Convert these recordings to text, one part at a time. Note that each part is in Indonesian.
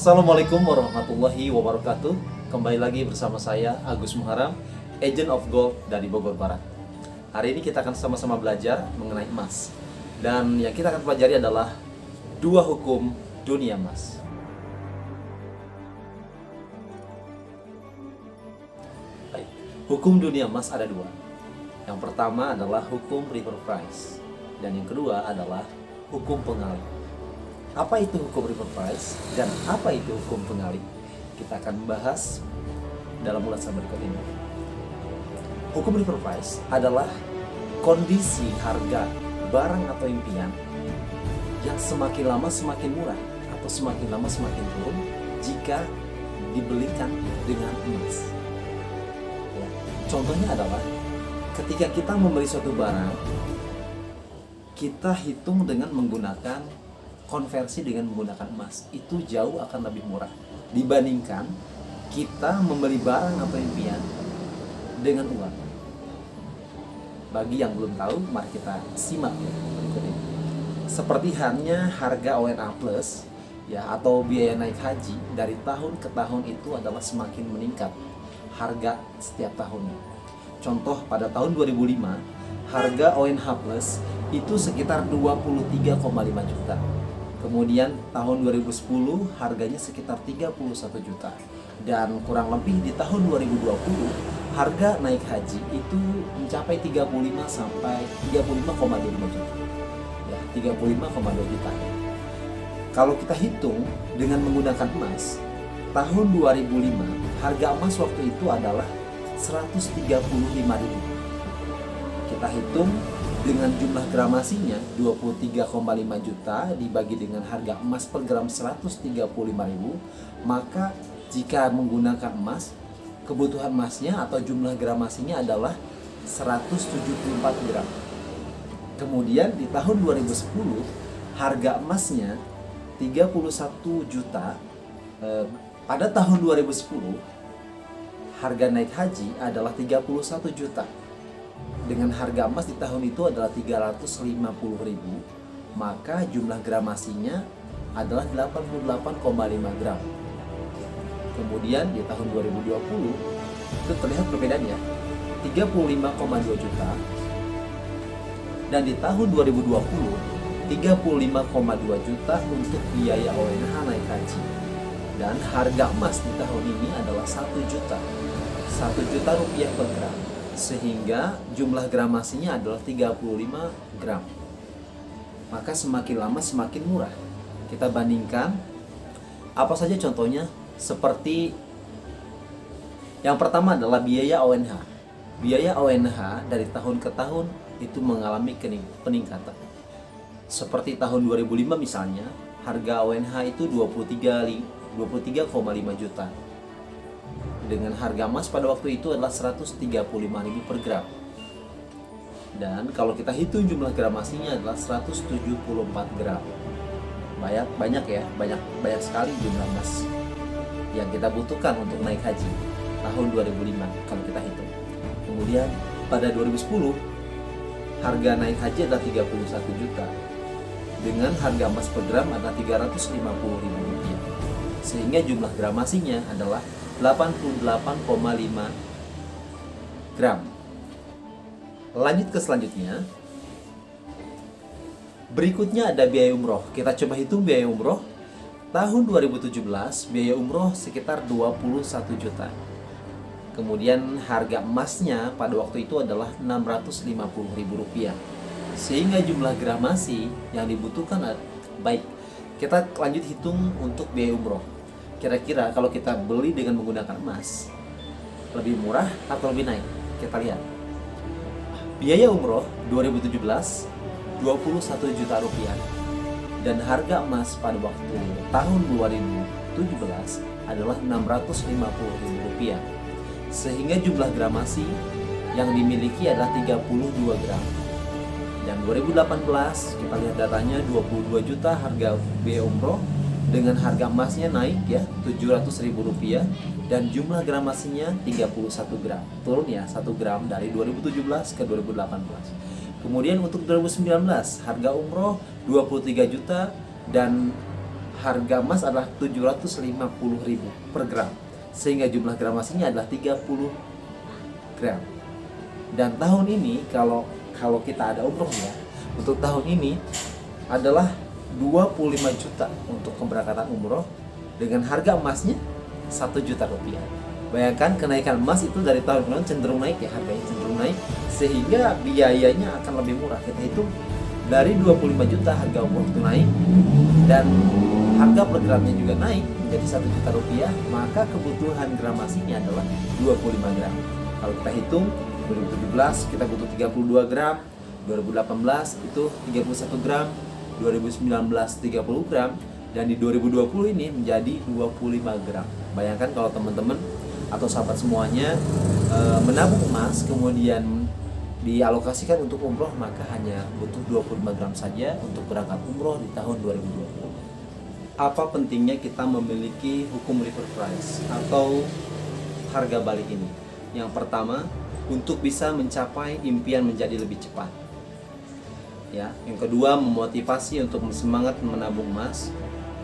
Assalamualaikum warahmatullahi wabarakatuh. Kembali lagi bersama saya Agus Muharam, Agent of Gold dari Bogor Barat. Hari ini kita akan sama-sama belajar mengenai emas. Dan yang kita akan pelajari adalah dua hukum dunia emas. Baik, hukum dunia emas ada dua. Yang pertama adalah hukum river price, dan yang kedua adalah hukum pengalih. Apa itu hukum river price dan apa itu hukum pengalih? Kita akan membahas dalam ulasan berikut ini. Hukum river price adalah kondisi harga barang atau impian yang semakin lama semakin murah atau semakin lama semakin turun jika dibelikan dengan emas. Ya. Contohnya adalah ketika kita membeli suatu barang, kita hitung dengan menggunakan konversi dengan menggunakan emas, itu jauh akan lebih murah dibandingkan kita membeli barang atau impian dengan uang. Bagi yang belum tahu, mari kita simak berikut ini. Seperti halnya harga ONA Plus ya, atau biaya naik haji dari tahun ke tahun itu adalah semakin meningkat harga setiap tahunnya. Contoh pada tahun 2005 harga ONH Plus itu sekitar 23,5 juta. Kemudian tahun 2010 harganya sekitar 31 juta. Dan kurang lebih di tahun 2020 harga naik haji itu mencapai 35 sampai 35,25 juta. Ya, 35,2 juta. Kalau kita hitung dengan menggunakan emas, tahun 2005 harga emas waktu itu adalah 135.000. Kita hitung dengan jumlah gramasinya 23,5 juta dibagi dengan harga emas per gram 135.000, maka jika menggunakan emas, kebutuhan emasnya atau jumlah gramasinya adalah 174 gram. Kemudian di tahun 2010 harga emasnya 31 juta. Pada tahun 2010 harga naik haji adalah 31 juta. Dengan harga emas di tahun itu adalah 350.000, maka jumlah gramasinya adalah 88,5 gram. Kemudian di tahun 2020 itu terlihat perbedaannya 35,2 juta, dan di tahun 2020 35,2 juta untuk biaya ONH naik haji. Dan harga emas di tahun ini adalah 1 juta rupiah per gram, sehingga jumlah gramasinya adalah 35 gram. Maka semakin lama semakin murah. Kita bandingkan apa saja contohnya, seperti yang pertama adalah biaya ONH. Biaya ONH dari tahun ke tahun itu mengalami peningkatan. Seperti tahun 2005 misalnya, harga ONH itu 23,5 juta. Dengan harga emas pada waktu itu adalah 135.000 per gram. Dan kalau kita hitung jumlah gramasinya adalah 174 gram. Banyak ya, banyak sekali jumlah emas yang kita butuhkan untuk naik haji tahun 2005 kalau kita hitung. Kemudian pada 2010 harga naik haji adalah 31 juta. Dengan harga emas per gram adalah 350.000 rupiah. Sehingga jumlah gramasinya adalah 88,5 gram. Lanjut ke selanjutnya. Berikutnya ada biaya umroh. Kita coba hitung biaya umroh. Tahun 2017 biaya umroh sekitar 21 juta. Kemudian harga emasnya pada waktu itu adalah 650.000 rupiah. Sehingga jumlah gramasi yang dibutuhkan baik. Kita lanjut hitung untuk biaya umroh. Kira-kira kalau kita beli dengan menggunakan emas, lebih murah atau lebih naik? Kita lihat. Biaya umroh 2017 21 juta rupiah. Dan harga emas pada waktu tahun 2017 adalah 650.000 rupiah. Sehingga jumlah gramasi yang dimiliki adalah 32 gram. Dan 2018 kita lihat datanya 22 juta harga biaya umroh. Dengan harga emasnya naik ya 700.000 rupiah, dan jumlah gramasinya 31 gram. Turun ya 1 gram dari 2017 ke 2018. Kemudian untuk 2019 harga umroh 23 juta dan harga emas adalah 750.000 per gram, sehingga jumlah gramasinya adalah 30 gram. Dan tahun ini kalau kita ada umroh ya, untuk tahun ini adalah 25 juta untuk keberangkatan umroh dengan harga emasnya 1 juta rupiah. Bayangkan kenaikan emas itu dari tahun ke tahun cenderung naik ya, harganya cenderung naik, sehingga biayanya akan lebih murah. Kita hitung dari 25 juta harga umroh itu naik dan harga per gramnya juga naik menjadi 1 juta rupiah, maka kebutuhan gramasinya adalah 25 gram. Kalau kita hitung 2017 kita butuh 32 gram, 2018 itu 31 gram, 2019 30 gram, dan di 2020 ini menjadi 25 gram. Bayangkan kalau teman-teman atau sahabat semuanya menabung emas kemudian dialokasikan untuk umroh, maka hanya butuh 25 gram saja untuk berangkat umroh di tahun 2020. Apa pentingnya kita memiliki hukum refer price atau harga balik ini? Yang pertama, untuk bisa mencapai impian menjadi lebih cepat. Ya, yang kedua, memotivasi untuk semangat menabung emas.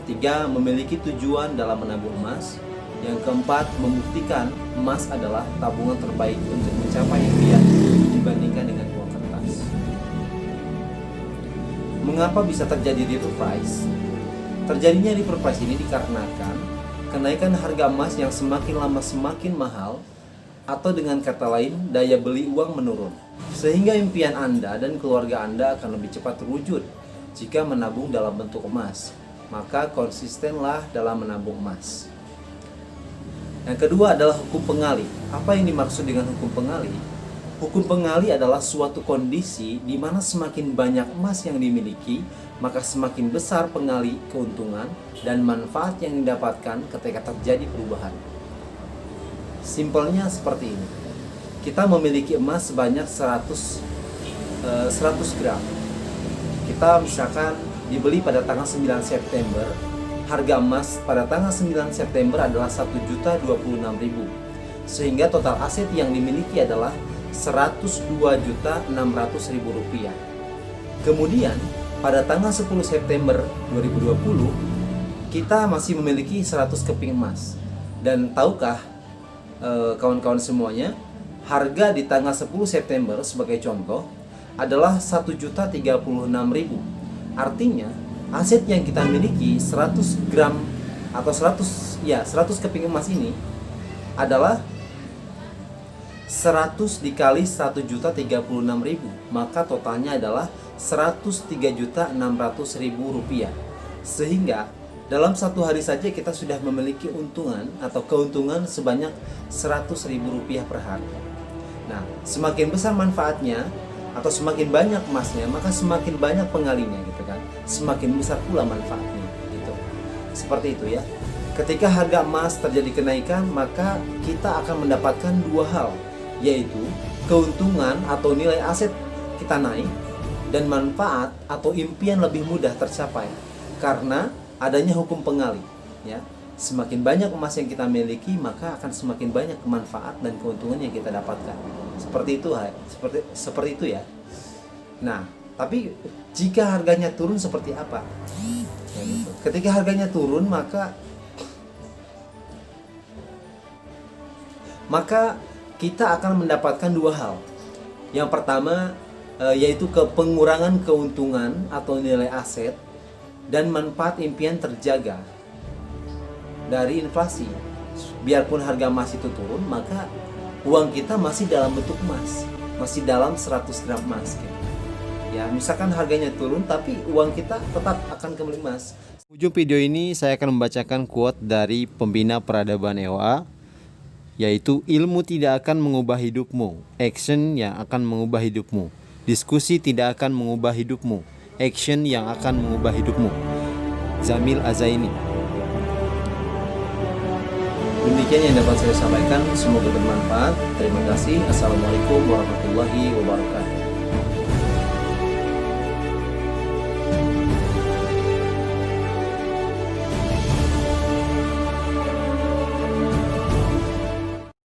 Ketiga, memiliki tujuan dalam menabung emas. Yang keempat, membuktikan emas adalah tabungan terbaik untuk mencapai impian dibandingkan dengan uang kertas. Mengapa bisa terjadi refer price? Terjadinya refer price ini dikarenakan kenaikan harga emas yang semakin lama semakin mahal, atau dengan kata lain, daya beli uang menurun. Sehingga impian Anda dan keluarga Anda akan lebih cepat terwujud jika menabung dalam bentuk emas. Maka konsistenlah dalam menabung emas. Yang kedua adalah hukum pengali. Apa yang dimaksud dengan hukum pengali? Hukum pengali adalah suatu kondisi di mana semakin banyak emas yang dimiliki, maka semakin besar pengali keuntungan dan manfaat yang didapatkan ketika terjadi perubahan. Simpelnya seperti ini. Kita memiliki emas sebanyak 100 gram. Kita misalkan dibeli pada tanggal 9 September. Harga emas pada tanggal 9 September adalah 1.026.000. Sehingga total aset yang dimiliki adalah 102.600.000 rupiah. Kemudian pada tanggal 10 September 2020 kita masih memiliki 100 keping emas. Dan tahukah kawan-kawan semuanya, harga di tanggal 10 September sebagai contoh adalah 1.036.000. Artinya aset yang kita miliki 100 gram atau 100 keping emas ini adalah 100 dikali 1.036.000, maka totalnya adalah 103.600.000 rupiah. Sehingga dalam satu hari saja kita sudah memiliki untungan atau keuntungan sebanyak 100.000 rupiah per hari. Nah, semakin besar manfaatnya atau semakin banyak emasnya, maka semakin banyak pengalinya gitu kan. Semakin besar pula manfaatnya gitu. Seperti itu ya. Ketika harga emas terjadi kenaikan, maka kita akan mendapatkan dua hal, yaitu keuntungan atau nilai aset kita naik dan manfaat atau impian lebih mudah tercapai karena adanya hukum pengali ya. Semakin banyak emas yang kita miliki, maka akan semakin banyak manfaat dan keuntungan yang kita dapatkan. Seperti itu seperti itu ya. Nah, tapi jika harganya turun seperti apa? Ya, gitu. Ketika harganya turun, maka kita akan mendapatkan dua hal. Yang pertama yaitu pengurangan keuntungan atau nilai aset dan manfaat impian terjaga dari inflasi. Biarpun harga emas itu turun, maka uang kita masih dalam bentuk emas, masih dalam 100 gram emas gitu. Ya, misalkan harganya turun tapi uang kita tetap akan kembali emas. Ujung video ini saya akan membacakan quote dari pembina peradaban EOA, yaitu ilmu tidak akan mengubah hidupmu, action yang akan mengubah hidupmu. Diskusi tidak akan mengubah hidupmu, action yang akan mengubah hidupmu. Zamil Azaini. Demikian yang dapat saya sampaikan, semoga bermanfaat. Terima kasih. Assalamualaikum warahmatullahi wabarakatuh.